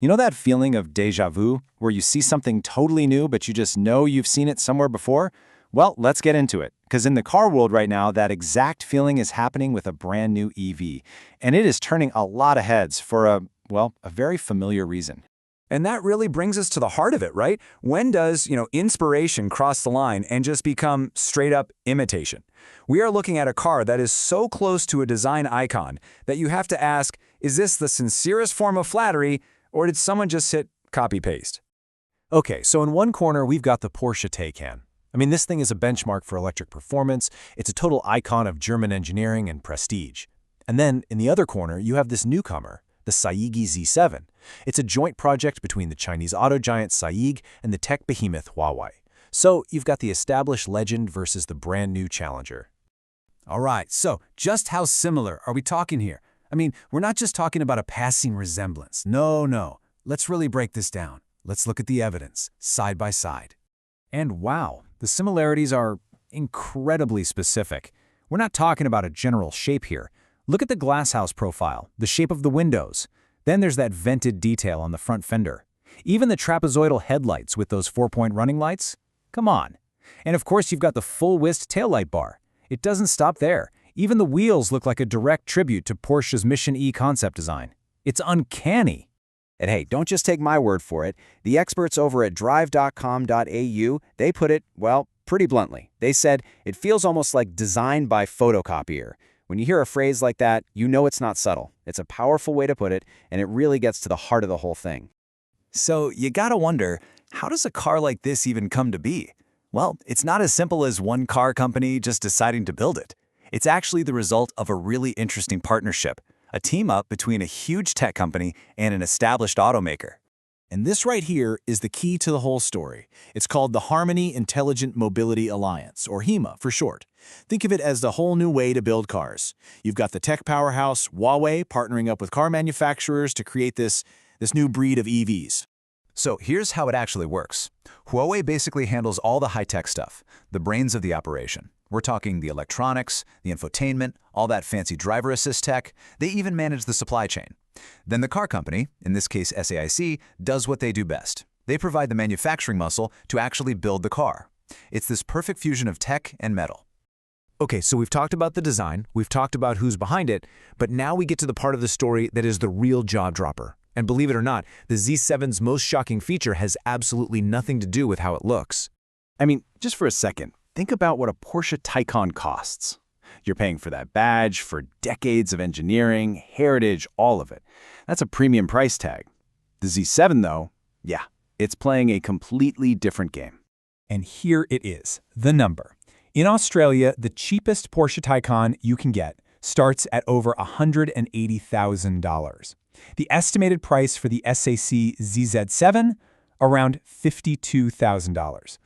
You know that feeling of déjà vu, where you see something totally new, but you just know you've seen it somewhere before? Well, let's get into it, because in the car world right now, that exact feeling is happening with a brand new EV, and it is turning a lot of heads for a very familiar reason. And that really brings us to the heart of it, right? When does, inspiration cross the line and just become straight up imitation? We are looking at a car that is so close to a design icon that you have to ask, is this the sincerest form of flattery, or did someone just hit copy-paste? Okay, so in one corner, we've got the Porsche Taycan. I mean, this thing is a benchmark for electric performance. It's a total icon of German engineering and prestige. And then, in the other corner, you have this newcomer, the SAIC Z7. It's a joint project between the Chinese auto giant SAIC and the tech behemoth Huawei. So, you've got the established legend versus the brand new challenger. All right, so just how similar are we talking here? I mean, we're not just talking about a passing resemblance. No. Let's really break this down. Let's look at the evidence, side by side. And wow, the similarities are incredibly specific. We're not talking about a general shape here. Look at the glasshouse profile, the shape of the windows. Then there's that vented detail on the front fender. Even the trapezoidal headlights with those 4-point running lights? Come on. And of course, you've got the full-width taillight bar. It doesn't stop there. Even the wheels look like a direct tribute to Porsche's Mission E concept design. It's uncanny. And hey, don't just take my word for it. The experts over at drive.com.au, they put it, well, pretty bluntly. They said, it feels almost like designed by photocopier. When you hear a phrase like that, you know it's not subtle. It's a powerful way to put it, and it really gets to the heart of the whole thing. So you gotta wonder, how does a car like this even come to be? Well, it's not as simple as one car company just deciding to build it. It's actually the result of a really interesting partnership, a team-up between a huge tech company and an established automaker. And this right here is the key to the whole story. It's called the Harmony Intelligent Mobility Alliance, or HEMA for short. Think of it as the whole new way to build cars. You've got the tech powerhouse Huawei partnering up with car manufacturers to create this new breed of EVs. So here's how it actually works. Huawei basically handles all the high-tech stuff, the brains of the operation. We're talking the electronics, the infotainment, all that fancy driver assist tech. They even manage the supply chain. Then the car company, in this case SAIC, does what they do best. They provide the manufacturing muscle to actually build the car. It's this perfect fusion of tech and metal. Okay, so we've talked about the design, we've talked about who's behind it, but now we get to the part of the story that is the real jaw dropper. And believe it or not, the Z7's most shocking feature has absolutely nothing to do with how it looks. I mean, just for a second, think about what a Porsche Taycan costs. You're paying for that badge, for decades of engineering, heritage, all of it. That's a premium price tag. The Z7, though, yeah, it's playing a completely different game. And here it is, the number. In Australia, the cheapest Porsche Taycan you can get starts at over $180,000. The estimated price for the SAIC ZZ7, around $52,000.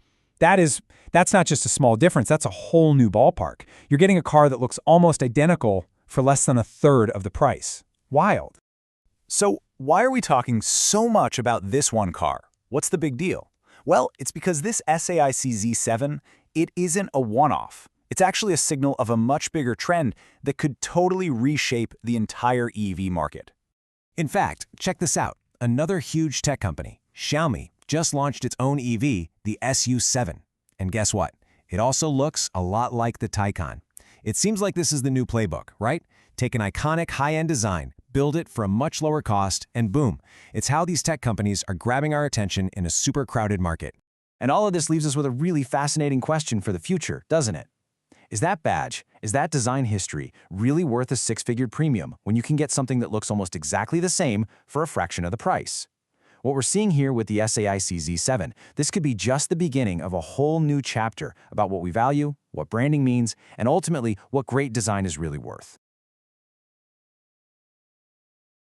That's not just a small difference, that's a whole new ballpark. You're getting a car that looks almost identical for less than a third of the price. Wild. So why are we talking so much about this one car? What's the big deal? Well, it's because this SAIC Z7, it isn't a one-off. It's actually a signal of a much bigger trend that could totally reshape the entire EV market. In fact, check this out. Another huge tech company, Xiaomi, just launched its own EV, the SU7. And guess what? It also looks a lot like the Taycan. It seems like this is the new playbook, right? Take an iconic high-end design, build it for a much lower cost, and boom, it's how these tech companies are grabbing our attention in a super crowded market. And all of this leaves us with a really fascinating question for the future, doesn't it? Is that badge, is that design history really worth a six-figure premium when you can get something that looks almost exactly the same for a fraction of the price? What we're seeing here with the SAIC Z7, this could be just the beginning of a whole new chapter about what we value, what branding means, and ultimately what great design is really worth.